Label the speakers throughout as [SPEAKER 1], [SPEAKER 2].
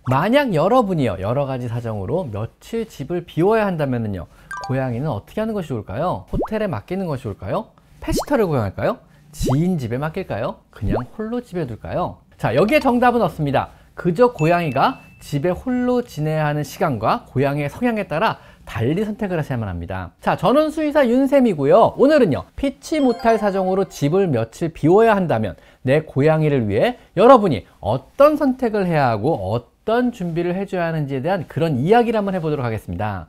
[SPEAKER 1] 만약 여러분이요, 여러 가지 사정으로 며칠 집을 비워야 한다면요, 고양이는 어떻게 하는 것이 좋을까요? 호텔에 맡기는 것이 좋을까요? 펫시터를 고용할까요? 지인 집에 맡길까요? 그냥 홀로 집에 둘까요? 자, 여기에 정답은 없습니다. 그저 고양이가 집에 홀로 지내야 하는 시간과 고양이의 성향에 따라 달리 선택을 하셔야만 합니다. 자, 저는 수의사 윤쌤이고요. 오늘은요, 피치 못할 사정으로 집을 며칠 비워야 한다면 내 고양이를 위해 여러분이 어떤 선택을 해야 하고 어떤 준비를 해줘야 하는지에 대한 그런 이야기를 한번 해보도록 하겠습니다.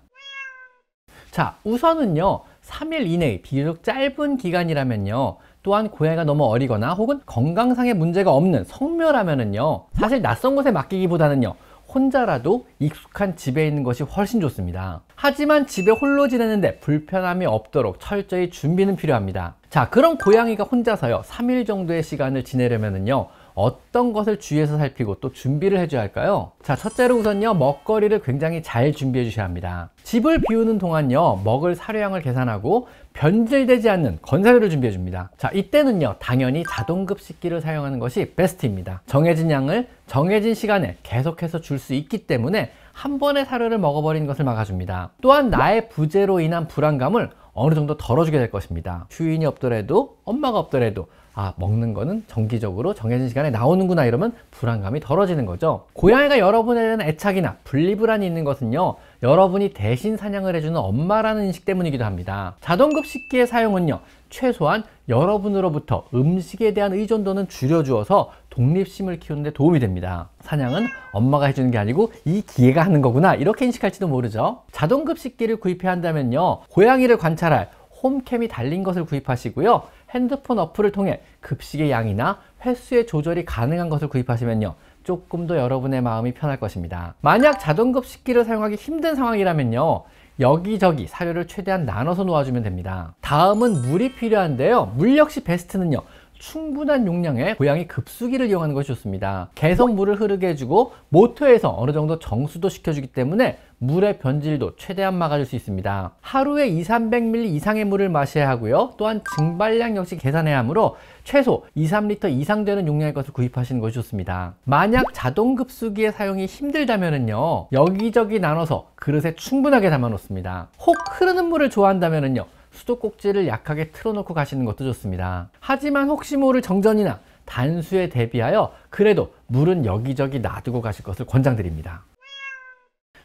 [SPEAKER 1] 자, 우선은요, 3일 이내의 비교적 짧은 기간이라면요, 또한 고양이가 너무 어리거나 혹은 건강상의 문제가 없는 성묘라면은요, 사실 낯선 곳에 맡기기보다는요, 혼자라도 익숙한 집에 있는 것이 훨씬 좋습니다. 하지만 집에 홀로 지내는데 불편함이 없도록 철저히 준비는 필요합니다. 자, 그럼 고양이가 혼자서요, 3일 정도의 시간을 지내려면은요, 어떤 것을 주의해서 살피고 또 준비를 해줘야 할까요? 자, 첫째로 우선요, 먹거리를 굉장히 잘 준비해 주셔야 합니다. 집을 비우는 동안요, 먹을 사료량을 계산하고 변질되지 않는 건사료를 준비해 줍니다. 자, 이때는요, 당연히 자동급식기를 사용하는 것이 베스트입니다. 정해진 양을 정해진 시간에 계속해서 줄 수 있기 때문에 한 번에 사료를 먹어버리는 것을 막아줍니다. 또한 나의 부재로 인한 불안감을 어느 정도 덜어주게 될 것입니다. 휴인이 없더라도, 엄마가 없더라도, 아, 먹는 거는 정기적으로 정해진 시간에 나오는구나, 이러면 불안감이 덜어지는 거죠. 고양이가 여러분에 대한 애착이나 분리불안이 있는 것은요, 여러분이 대신 사냥을 해주는 엄마라는 인식 때문이기도 합니다. 자동급식기의 사용은요, 최소한 여러분으로부터 음식에 대한 의존도는 줄여주어서 독립심을 키우는 데 도움이 됩니다. 사냥은 엄마가 해주는 게 아니고 이 기계가 하는 거구나, 이렇게 인식할지도 모르죠. 자동급식기를 구입해야 한다면요, 고양이를 관찰할 홈캠이 달린 것을 구입하시고요, 핸드폰 어플을 통해 급식의 양이나 횟수의 조절이 가능한 것을 구입하시면요, 조금 더 여러분의 마음이 편할 것입니다. 만약 자동급식기를 사용하기 힘든 상황이라면요, 여기저기 사료를 최대한 나눠서 놓아주면 됩니다. 다음은 물이 필요한데요, 물 역시 베스트는요, 충분한 용량의 고양이 급수기를 이용하는 것이 좋습니다. 계속 물을 흐르게 해주고 모터에서 어느 정도 정수도 시켜주기 때문에 물의 변질도 최대한 막아줄 수 있습니다. 하루에 200~300ml 이상의 물을 마셔야 하고요, 또한 증발량 역시 계산해야 하므로 최소 2~3리터 이상 되는 용량의 것을 구입하시는 것이 좋습니다. 만약 자동급수기의 사용이 힘들다면요, 여기저기 나눠서 그릇에 충분하게 담아 놓습니다. 혹 흐르는 물을 좋아한다면요, 수도꼭지를 약하게 틀어놓고 가시는 것도 좋습니다. 하지만 혹시 모를 정전이나 단수에 대비하여 그래도 물은 여기저기 놔두고 가실 것을 권장드립니다.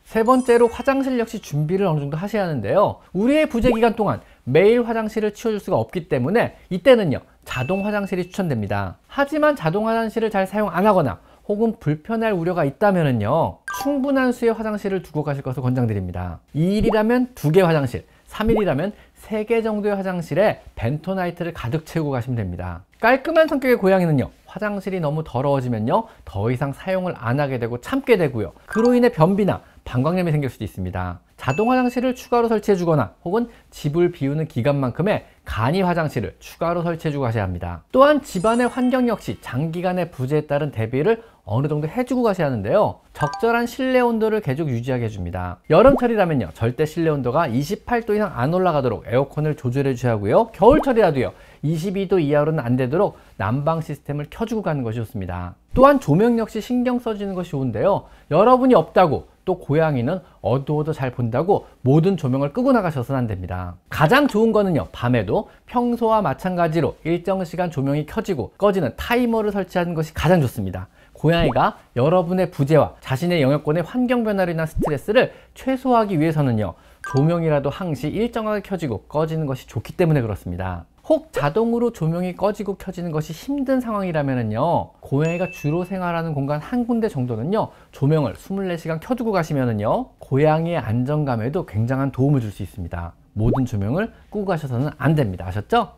[SPEAKER 1] 세 번째로 화장실 역시 준비를 어느 정도 하셔야 하는데요, 우리의 부재 기간 동안 매일 화장실을 치워줄 수가 없기 때문에 이때는요, 자동 화장실이 추천됩니다. 하지만 자동 화장실을 잘 사용 안 하거나 혹은 불편할 우려가 있다면요, 충분한 수의 화장실을 두고 가실 것을 권장드립니다. 2일이라면 2개 화장실, 3일이라면 3개 정도의 화장실에 벤토나이트를 가득 채우고 가시면 됩니다. 깔끔한 성격의 고양이는요, 화장실이 너무 더러워지면요, 더 이상 사용을 안 하게 되고 참게 되고요, 그로 인해 변비나 방광염이 생길 수도 있습니다. 자동 화장실을 추가로 설치해 주거나 혹은 집을 비우는 기간만큼의 간이 화장실을 추가로 설치해 주고 가셔야 합니다. 또한 집안의 환경 역시 장기간의 부재에 따른 대비를 어느 정도 해주고 가셔야 하는데요, 적절한 실내 온도를 계속 유지하게 해줍니다. 여름철이라면요, 절대 실내 온도가 28도 이상 안 올라가도록 에어컨을 조절해 주셔야 하고요, 겨울철이라도요, 22도 이하로는 안 되도록 난방 시스템을 켜주고 가는 것이 좋습니다. 또한 조명 역시 신경 써주는 것이 좋은데요, 여러분이 없다고 또 고양이는 어두워도 잘 본다고 모든 조명을 끄고 나가셔서는 안 됩니다. 가장 좋은 거는요, 밤에도 평소와 마찬가지로 일정 시간 조명이 켜지고 꺼지는 타이머를 설치하는 것이 가장 좋습니다. 고양이가 여러분의 부재와 자신의 영역권의 환경 변화로 인한 스트레스를 최소화하기 위해서는요, 조명이라도 항시 일정하게 켜지고 꺼지는 것이 좋기 때문에 그렇습니다. 혹 자동으로 조명이 꺼지고 켜지는 것이 힘든 상황이라면요, 고양이가 주로 생활하는 공간 한 군데 정도는요, 조명을 24시간 켜두고 가시면은요, 고양이의 안정감에도 굉장한 도움을 줄 수 있습니다. 모든 조명을 끄고 가셔서는 안 됩니다. 아셨죠?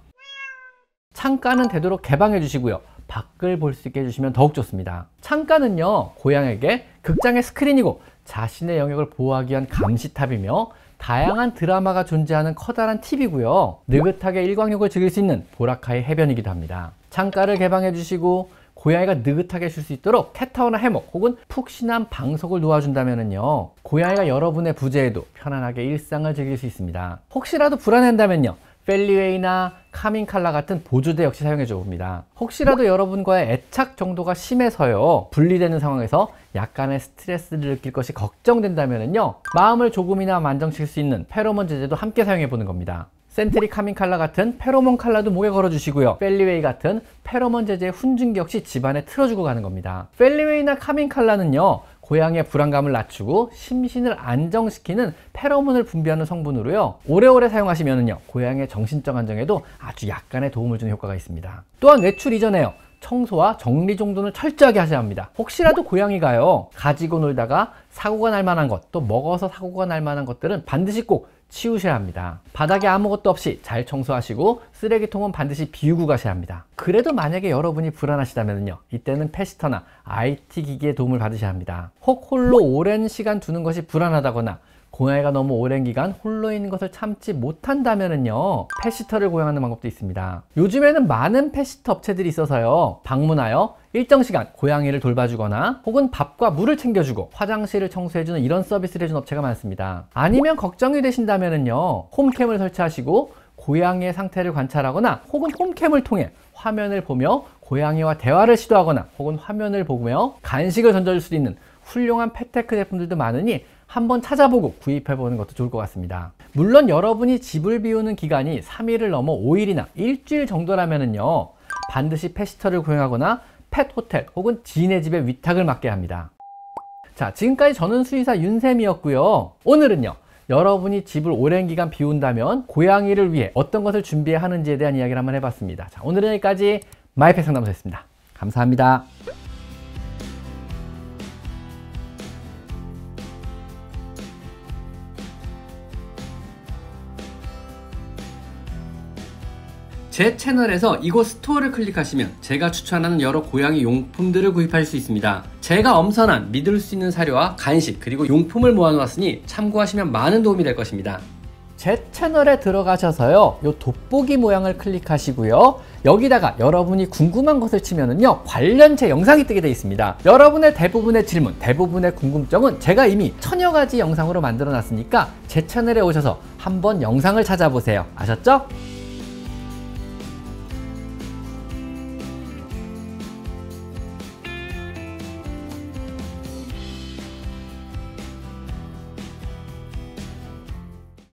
[SPEAKER 1] 창가는 되도록 개방해 주시고요, 밖을 볼 수 있게 해주시면 더욱 좋습니다. 창가는요, 고양이에게 극장의 스크린이고 자신의 영역을 보호하기 위한 감시탑이며 다양한 드라마가 존재하는 커다란 TV고요, 느긋하게 일광욕을 즐길 수 있는 보라카이 해변이기도 합니다. 창가를 개방해 주시고 고양이가 느긋하게 쉴 수 있도록 캣타워나 해먹 혹은 푹신한 방석을 놓아준다면요, 고양이가 여러분의 부재에도 편안하게 일상을 즐길 수 있습니다. 혹시라도 불안한다면요, 펠리웨이나 카밍칼라 같은 보조대 역시 사용해 줘 봅니다. 혹시라도 여러분과의 애착 정도가 심해서요, 분리되는 상황에서 약간의 스트레스를 느낄 것이 걱정된다면요, 마음을 조금이나 안정시킬 수 있는 페로몬 제제도 함께 사용해 보는 겁니다. 센트리 카밍 칼라 같은 페로몬 칼라도 목에 걸어주시고요. 펠리웨이 같은 페로몬 제제의 훈증기 역시 집안에 틀어주고 가는 겁니다. 펠리웨이나 카밍 칼라는요, 고양이의 불안감을 낮추고 심신을 안정시키는 페로몬을 분비하는 성분으로요, 오래오래 사용하시면은요, 고양이의 정신적 안정에도 아주 약간의 도움을 주는 효과가 있습니다. 또한 외출 이전에요, 청소와 정리정돈을 철저하게 하셔야 합니다. 혹시라도 고양이가요, 가지고 놀다가 사고가 날 만한 것, 또 먹어서 사고가 날 만한 것들은 반드시 꼭 치우셔야 합니다. 바닥에 아무것도 없이 잘 청소하시고 쓰레기통은 반드시 비우고 가셔야 합니다. 그래도 만약에 여러분이 불안하시다면요, 이때는 패시터나 IT 기기의 도움을 받으셔야 합니다. 혹 홀로 오랜 시간 두는 것이 불안하다거나 고양이가 너무 오랜 기간 홀로 있는 것을 참지 못한다면은요, 패시터를 고용하는 방법도 있습니다. 요즘에는 많은 패시터 업체들이 있어서요, 방문하여 일정 시간 고양이를 돌봐주거나 혹은 밥과 물을 챙겨주고 화장실을 청소해주는 이런 서비스를 해주는 업체가 많습니다. 아니면 걱정이 되신다면은요, 홈캠을 설치하시고 고양이의 상태를 관찰하거나 혹은 홈캠을 통해 화면을 보며 고양이와 대화를 시도하거나 혹은 화면을 보며 간식을 던져줄 수 있는 훌륭한 펫테크 제품들도 많으니 한번 찾아보고 구입해보는 것도 좋을 것 같습니다. 물론 여러분이 집을 비우는 기간이 3일을 넘어 5일이나 일주일 정도라면은요, 반드시 패시터를 고용하거나 펫 호텔 혹은 지인의 집에 위탁을 맡겨야 합니다. 자, 지금까지 저는 수의사 윤쌤이었고요. 오늘은요, 여러분이 집을 오랜 기간 비운다면 고양이를 위해 어떤 것을 준비해야 하는지에 대한 이야기를 한번 해봤습니다. 자, 오늘은 여기까지 마이펫 상담소였습니다. 감사합니다. 제 채널에서 이곳 스토어를 클릭하시면 제가 추천하는 여러 고양이 용품들을 구입할 수 있습니다. 제가 엄선한 믿을 수 있는 사료와 간식 그리고 용품을 모아놓았으니 참고하시면 많은 도움이 될 것입니다. 제 채널에 들어가셔서요, 요 돋보기 모양을 클릭하시고요, 여기다가 여러분이 궁금한 것을 치면은요, 관련체 영상이 뜨게 되어 있습니다. 여러분의 대부분의 질문, 대부분의 궁금증은 제가 이미 1000여 가지 영상으로 만들어 놨으니까 제 채널에 오셔서 한번 영상을 찾아보세요. 아셨죠?